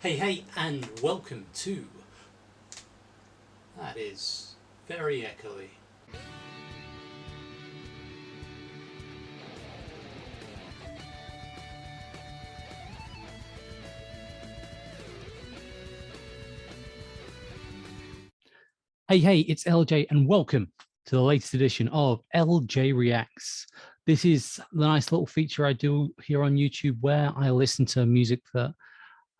Hey, and welcome to... That is very echoey. Hey, it's LJ, and welcome to the latest edition of LJ Reacts. This is the nice little feature I do here on YouTube where I listen to music that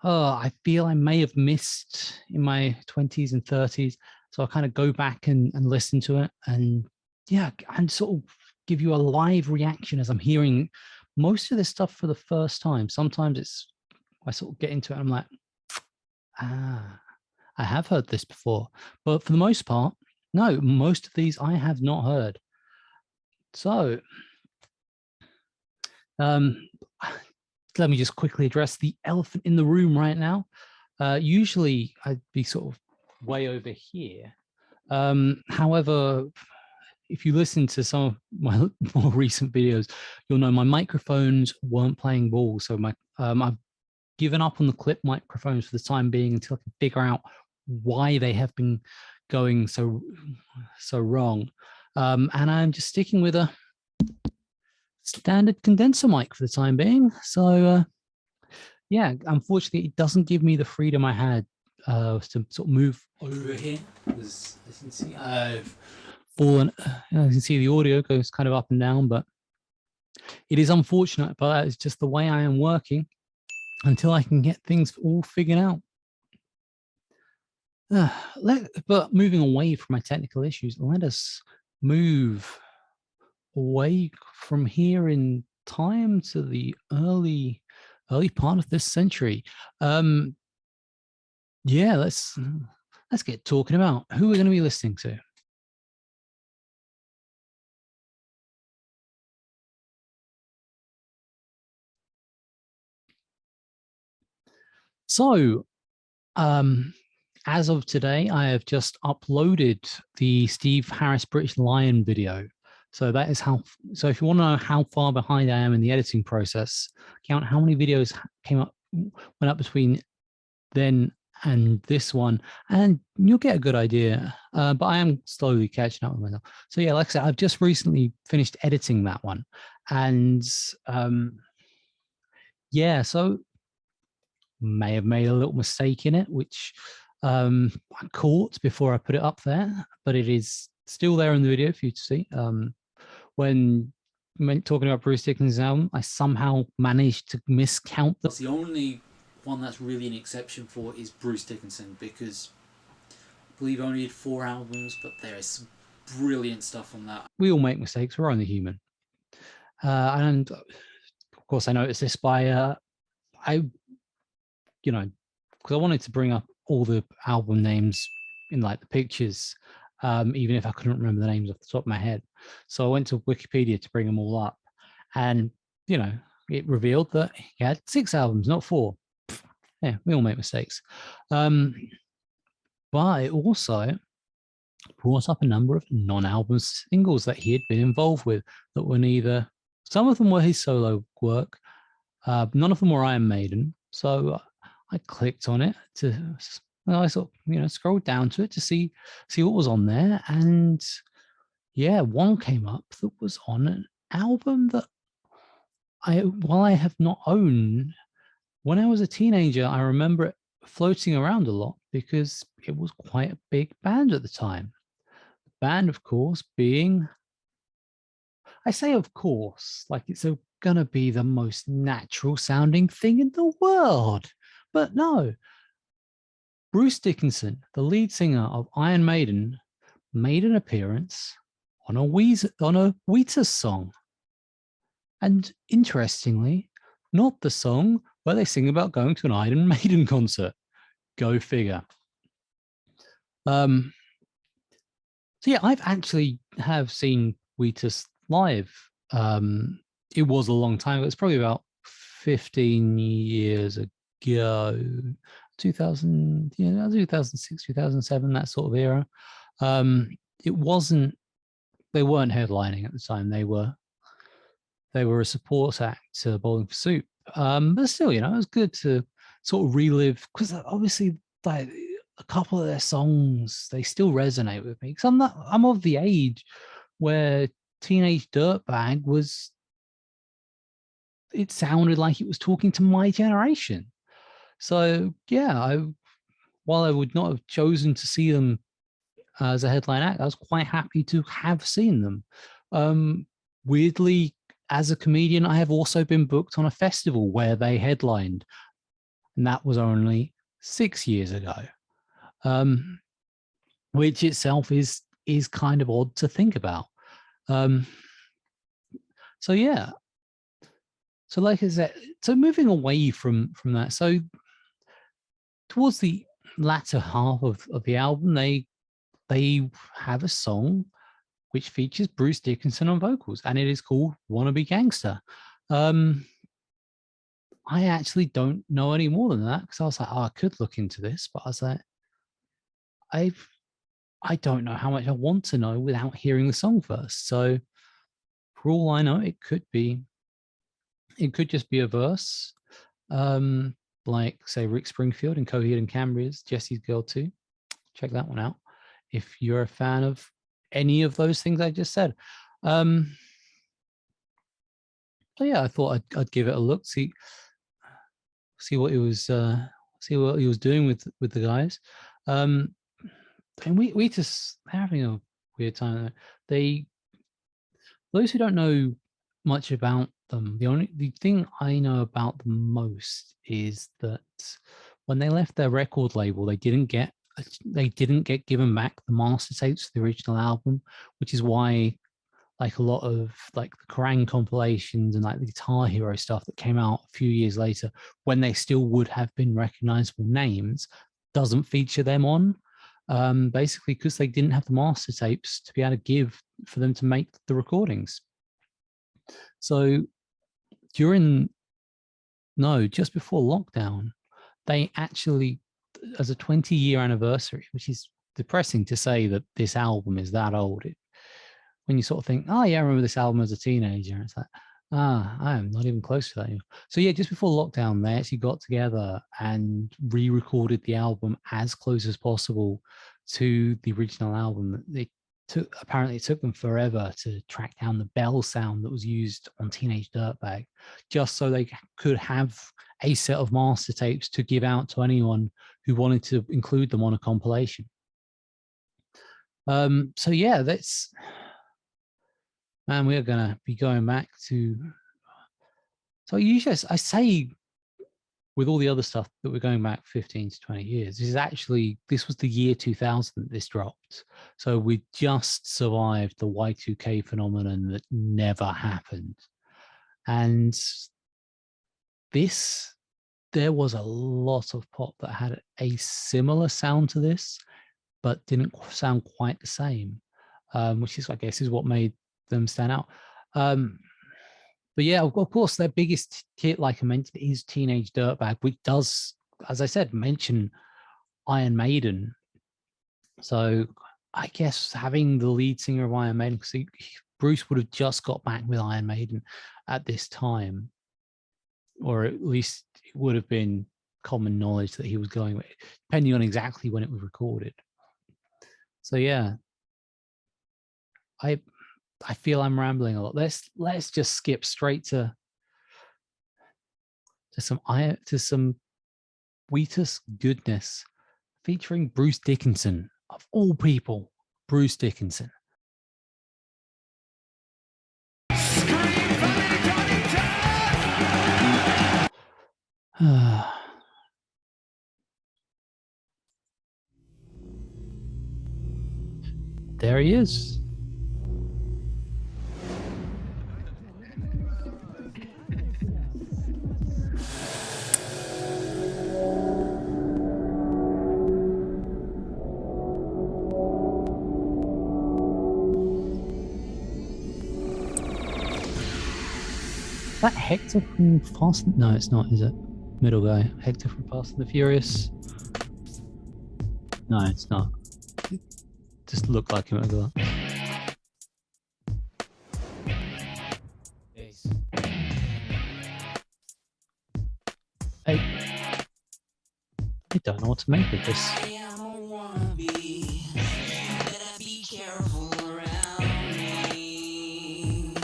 I feel I may have missed in my 20s and 30s. So I kind of go back and listen to it and and sort of give you a live reaction as I'm hearing most of this stuff for the first time. Sometimes I sort of get into it and I'm like, I have heard this before, but for the most part, no, most of these I have not heard. So let me just quickly address the elephant in the room right now. Usually I'd be sort of way over here. However, if you listen to some of my more recent videos, you'll know my microphones weren't playing ball. So I've given up on the clip microphones for the time being until I can figure out why they have been going so wrong. And I'm just sticking with a standard condenser mic for the time being. So yeah, unfortunately, it doesn't give me the freedom I had to sort of move over here. As you can see, I've fallen. You can see the audio goes kind of up and down, but it is unfortunate, but it's just the way I am working until I can get things all figured out. But moving away from my technical issues, let us move away from here in time to the early part of this century. Yeah, let's get talking about who we're going to be listening to. So, as of today, I have just uploaded the Steve Harris British Lion video. So that is how, so if you want to know how far behind I am in the editing process, count how many videos went up between then and this one, and you'll get a good idea. But I am slowly catching up with myself. So yeah, like I said, I've just recently finished editing that one. And yeah, so may have made a little mistake in it, which I caught before I put it up there, but it is still there in the video for you to see. When talking about Bruce Dickinson's album, I somehow managed to miscount them. The only one that's really an exception for is Bruce Dickinson, because I believe I only did 4 albums, but there is some brilliant stuff on that. We all make mistakes, we're only human. And of course I noticed this by because I wanted to bring up all the album names in like the pictures, even if I couldn't remember the names off the top of my head. So I went to Wikipedia to bring them all up, and it revealed that he had 6 albums, not 4. Yeah, we all make mistakes. But it also brought up a number of non-album singles that he had been involved with that were neither, some of them were his solo work, none of them were Iron Maiden. So I clicked on it I sort of, scrolled down to it to see what was on there. And yeah, one came up that was on an album that while I have not owned, when I was a teenager, I remember it floating around a lot because it was quite a big band at the time. The band, of course, being, I say of course, like it's gonna be the most natural sounding thing in the world. But no, Bruce Dickinson, the lead singer of Iron Maiden, made an appearance on a Wheatus song. And interestingly, not the song where they sing about going to an Iron Maiden concert. Go figure. So yeah, I've actually have seen Wheatus live. It was a long time ago. It's probably about 15 years ago. 2000, 2006, 2007, that sort of era. It wasn't, they weren't headlining at the time. They were a support act to Bowling for Soup. But still, it was good to sort of relive, because obviously like a couple of their songs, they still resonate with me, because I'm of the age where Teenage Dirtbag was, it sounded like it was talking to my generation. So yeah, while I would not have chosen to see them as a headline act, I was quite happy to have seen them. Weirdly, as a comedian, I have also been booked on a festival where they headlined, and that was only 6 years ago, which itself is kind of odd to think about. So yeah, so like I said, so moving away from that, so towards the latter half of the album, they have a song which features Bruce Dickinson on vocals, and it is called "Wannabe Gangster." I actually don't know any more than that, because I was like, oh, I could look into this, but I was like, I don't know how much I want to know without hearing the song first. So for all I know, it could just be a verse, like say Rick Springfield and Coheed and Cambria's "Jesse's Girl 2." Check that one out if you're a fan of any of those things I just said. So yeah, I thought I'd give it a look, see what he was doing with the guys. And we just having a weird time. Those who don't know much about them, the thing I know about them most is that when they left their record label, they didn't get given back the master tapes for the original album, which is why like a lot of like the Kerrang compilations and like the Guitar Hero stuff that came out a few years later, when they still would have been recognizable names, doesn't feature them on. Basically because they didn't have the master tapes to be able to give for them to make the recordings. So just before lockdown, they actually, as a 20-year anniversary, which is depressing to say that this album is that old. When you sort of think, oh yeah, I remember this album as a teenager, it's like, I am not even close to that anymore. So yeah, just before lockdown, they actually got together and re-recorded the album as close as possible to the original album. Apparently it took them forever to track down the bell sound that was used on Teenage Dirtbag, just so they could have a set of master tapes to give out to anyone who wanted to include them on a compilation. So yeah, man, we're gonna be going back to. So usually I say with all the other stuff that we're going back 15 to 20 years, this was the year 2000 that this dropped. So we just survived the Y2K phenomenon that never happened. And there was a lot of pop that had a similar sound to this, but didn't sound quite the same, which is, I guess, is what made them stand out. But yeah, of course, their biggest hit, like I mentioned, is Teenage Dirtbag, which does, as I said, mention Iron Maiden. So I guess having the lead singer of Iron Maiden, because Bruce would have just got back with Iron Maiden at this time, or at least it would have been common knowledge that he was going with, depending on exactly when it was recorded. So yeah, I feel I'm rambling a lot. Let's just skip straight to some Wheatus goodness, featuring Bruce Dickinson, of all people. Bruce Dickinson. There he is. That Hector from Fast? No, it's not, is it? Middle guy. Hector from Fast and the Furious? No, it's not. It just looked like him at the Hey. I don't know what to make of this. I am a wannabe. You better be careful around me.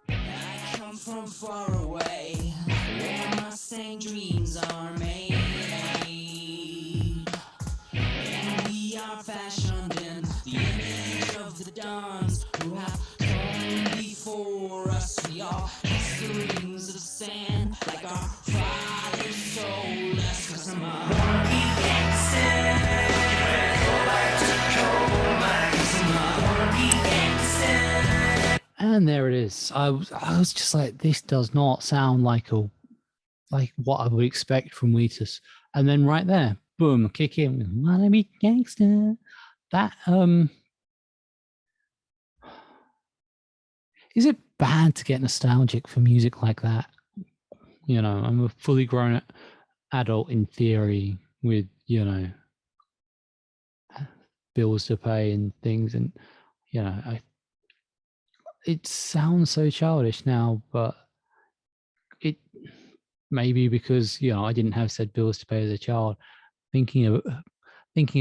I come from far away, where my same dreams are made. And we are fashioned in the image of the dons who have come before us. We are rings of sand, like our fathers told us. 'Cause I'm a wannabe gangster. Go back to cold mine. 'Cause I'm a wannabe gangster. And there it is. I was just like, this does not sound like what I would expect from Wheatus. And then right there, boom, kick in with Wannabe Gangster. That is it bad to get nostalgic for music like that? You know, I'm a fully grown adult in theory with, you know, bills to pay and things, and you know, it sounds so childish now, but it maybe because, you know, I didn't have said bills to pay as a child. Thinking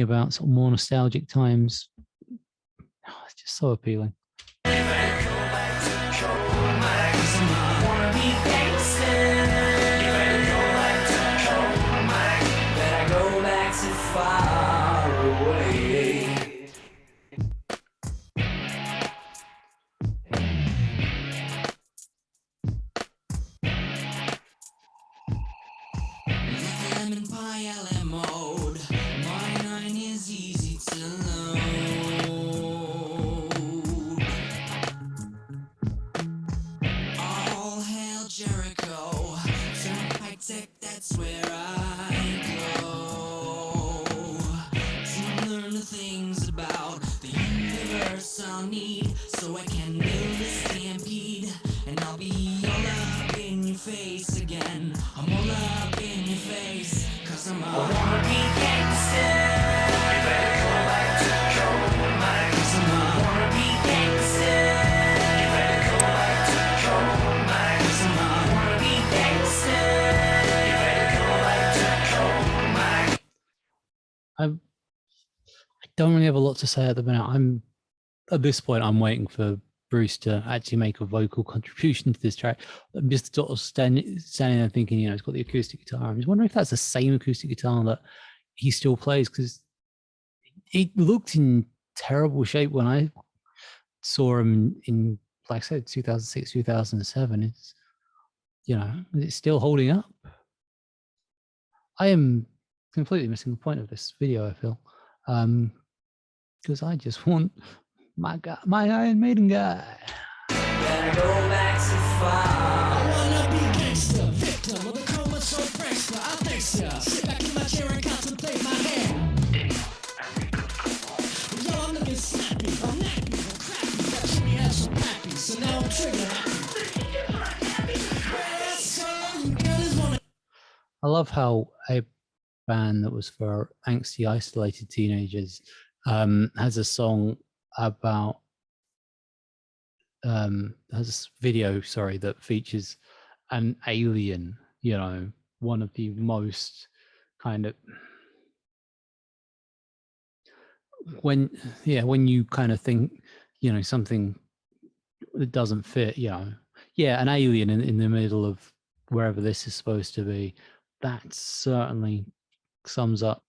about sort of more nostalgic times, it's just so appealing. Lemon pie LM mode. My 9 is easy to load. All hail Jericho. Turnpike Tech, that's where I go. To learn the things about the universe I'll need, so I can build a stampede. And I'll be all up in your face again. I'm all up in your face, 'cause I'm a wannabe gangster. You better go back to cold mine. 'Cause I'm a wannabe gangster. You better go back to cold mine. 'Cause I'm a wannabe gangster. You better go back to cold mine. I don't really have a lot to say at the minute. At this point, I'm waiting for Bruce to actually make a vocal contribution to this track. I'm just sort of standing there thinking, you know, it's got the acoustic guitar. I'm just wondering if that's the same acoustic guitar that he still plays, because it looked in terrible shape when I saw him in, like I said, 2006, 2007. It's, you know, it's still holding up. I am completely missing the point of this video, I feel, because I just want my Iron Maiden guy. Better go back to far. I wanna be gangster, victim of the coma, so prankster. I think so. Sit back in my chair and contemplate my hand. Yo, I'm looking snappy, I'm nappy, I'm crappy. Got Jimmy had some happy, so now I'm trigger happy. I love how a band that was for angsty, isolated teenagers has a song about has a video, sorry, that features an alien, you know, one of the most kind of when you kind of think, you know, something that doesn't fit, you know, an alien in the middle of wherever this is supposed to be, that certainly sums up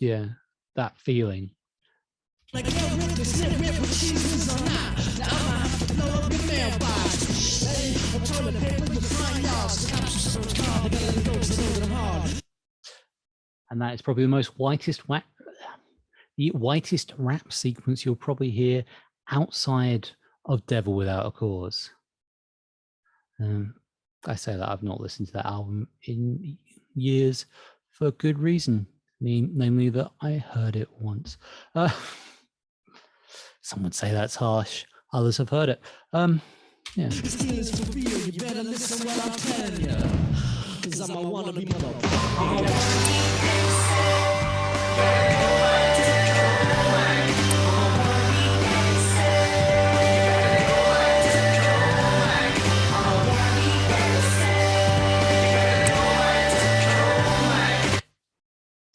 that feeling. Like this rip with cheeses or not. Now I'ma have to blow up your mailbox. Hey, I'm toilet paper with flying yards. The cops are so calm, they gotta let it go to them hard. And that is probably the most whitest rap sequence you'll probably hear outside of Devil Without a Cause. I say that I've not listened to that album in years for good reason, namely that I heard it once. Some would say that's harsh. Others have heard it. Yeah. This deal is for real. You better listen what I'm telling ya. 'Cause I'm a wannabe motherfucker.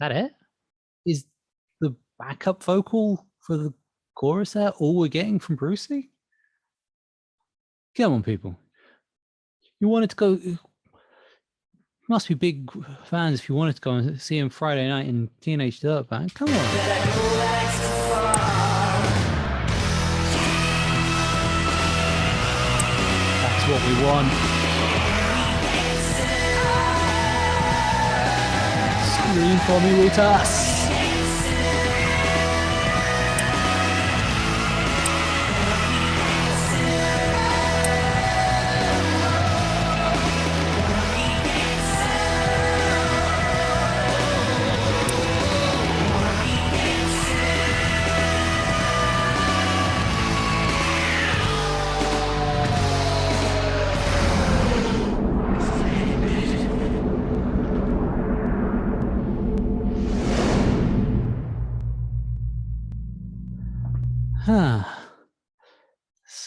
That it? Is the backup vocal for the chorus there all we're getting from Brucey? Come on, people. You wanted to go. Must be big fans if you wanted to go and see him Friday night in Teenage Dirtbag. Come on. That's what we want. Scream for me, Wheatus.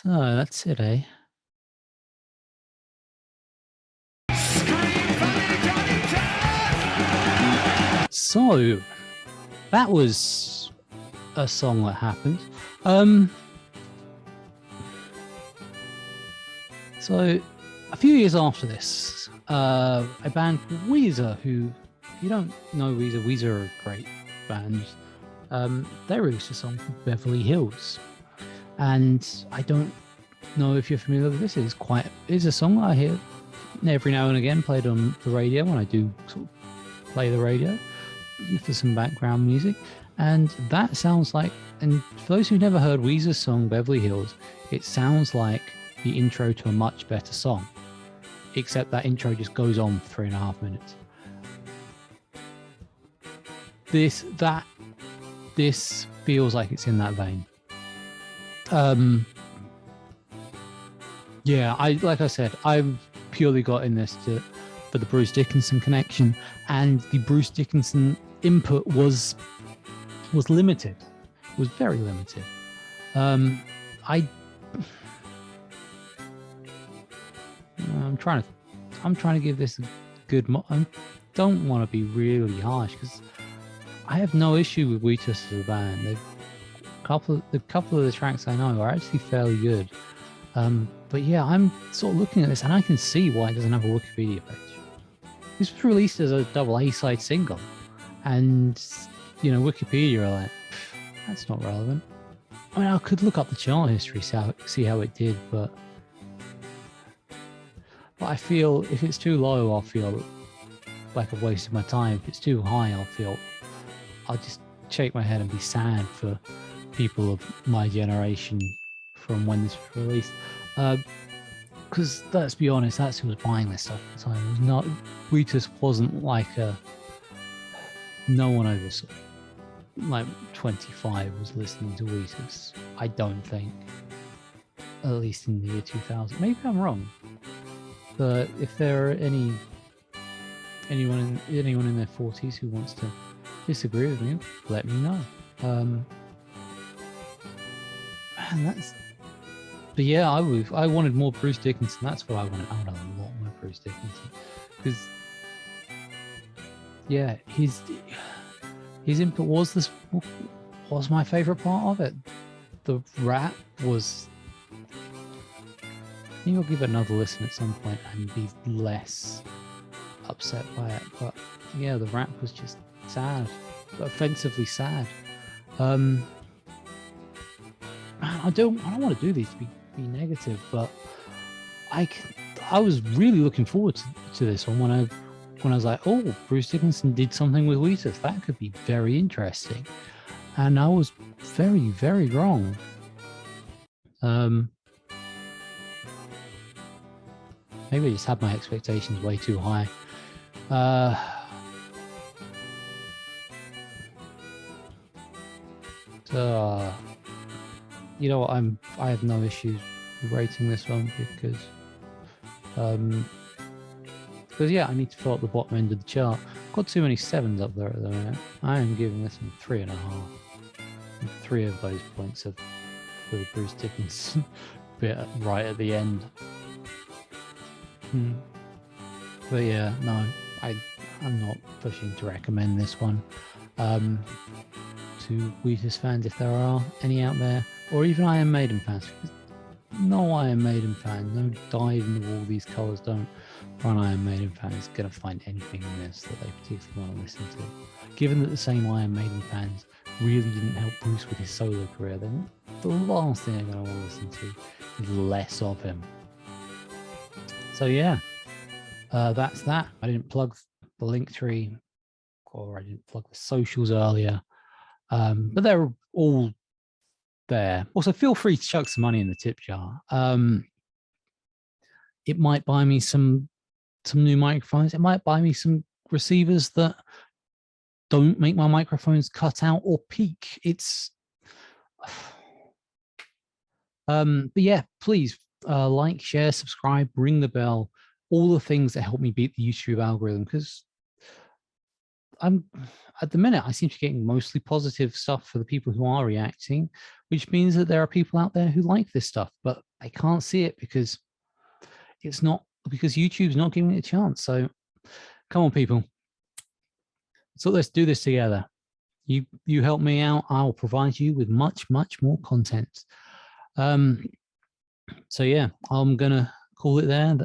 So that's it, eh? So that was a song that happened. So a few years after this, a band called Weezer, who, if you don't know Weezer, Weezer are a great band. They released a song called Beverly Hills, and I don't know if you're familiar with this. It's a song that I hear every now and again, played on the radio when I do sort of play the radio for some background music, and that sounds like, and for those who've never heard Weezer's song Beverly Hills, it sounds like the intro to a much better song, except that intro just goes on for 3.5 minutes. This feels like it's in that vein. Yeah, like I said, I've purely got in this for the Bruce Dickinson connection, and the Bruce Dickinson input was limited, was very limited. I'm trying to give this a good. I don't want to be really harsh because I have no issue with Wheatus as a band. A couple of the tracks I know are actually fairly good. But yeah, I'm sort of looking at this and I can see why it doesn't have a Wikipedia page. This was released as a double A-side single, and Wikipedia are like, that's not relevant. I mean, I could look up the chart history, see how it did, but I feel if it's too low, I'll feel like I've wasted my time. If it's too high, I'll just shake my head and be sad for people of my generation from when this was released. Because let's be honest, that's who was buying this stuff at the time. It was not, Wheatus wasn't like no one over like 25 was listening to Wheatus. I don't think, at least in the year 2000. Maybe I'm wrong, but if there are anyone in their 40s who wants to disagree with me, let me know. But yeah, I wanted more Bruce Dickinson. That's what I wanted. I wanted a lot more Bruce Dickinson because yeah, his input was my favorite part of it. The rap was. I think I'll give it another listen at some point and be less upset by it. But yeah, the rap was just sad, offensively sad. I don't want to do these to be negative, but I was really looking forward to this one when I was like, oh, Bruce Dickinson did something with Wheatus. That could be very interesting. And I was very, very wrong. Maybe I just had my expectations way too high. You know what? I have no issues with rating this one because yeah, I need to fill up the bottom end of the chart. I've got too many 7s up there at the moment. I am giving this one 3.5. And 3 of those points are for the Bruce Dickinson bit right at the end. But yeah, no, I'm not pushing to recommend this one to Wheatus fans, if there are any out there, or even Iron Maiden fans. No Iron Maiden fan, no dive into all these colours, don't. Or an Iron Maiden fan is going to find anything in this that they particularly want to listen to. Given that the same Iron Maiden fans really didn't help Bruce with his solo career, then the last thing they're going to want to listen to is less of him. So yeah, that's that. I didn't plug the Linktree, or I didn't plug the socials earlier, but they're all there. Also, feel free to chuck some money in the tip jar. It might buy me some new microphones. It might buy me some receivers that don't make my microphones cut out or peak. It's but yeah, please like, share, subscribe, ring the bell, all the things that help me beat the YouTube algorithm, because I'm at the minute I seem to be getting mostly positive stuff for the people who are reacting, which means that there are people out there who like this stuff, but they can't see it because YouTube's not giving it a chance. So come on, people. So let's do this together. You help me out, I'll provide you with much more content. So yeah, I'm gonna call it there.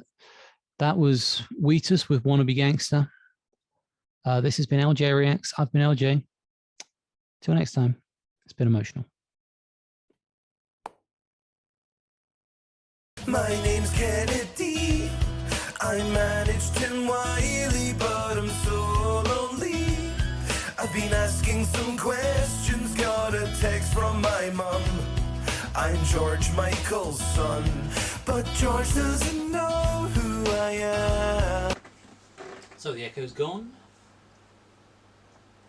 That was Wheatus with Wannabe Gangster. This has been LJ Reacts. I've been LJ. Till next time, it's been emotional. My name's Kennedy. I managed Tim Wiley, but I'm so lonely. I've been asking some questions, got a text from my mum. I'm George Michael's son, but George doesn't know who I am. So the echo's gone.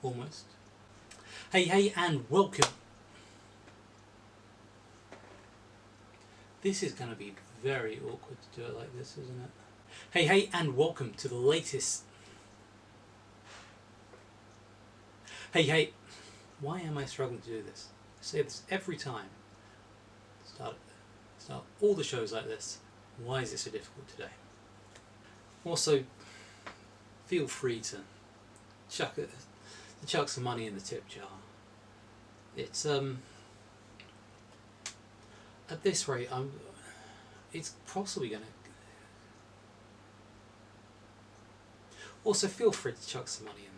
Almost. Hey, and welcome. This is going to be very awkward to do it like this, isn't it? Hey, and welcome to the latest. Hey, why am I struggling to do this? I say this every time. Start all the shows like this. Why is it so difficult today? Also, feel free to chuck some money in the tip jar. It's at this rate, it's possibly going to. Also, feel free to chuck some money in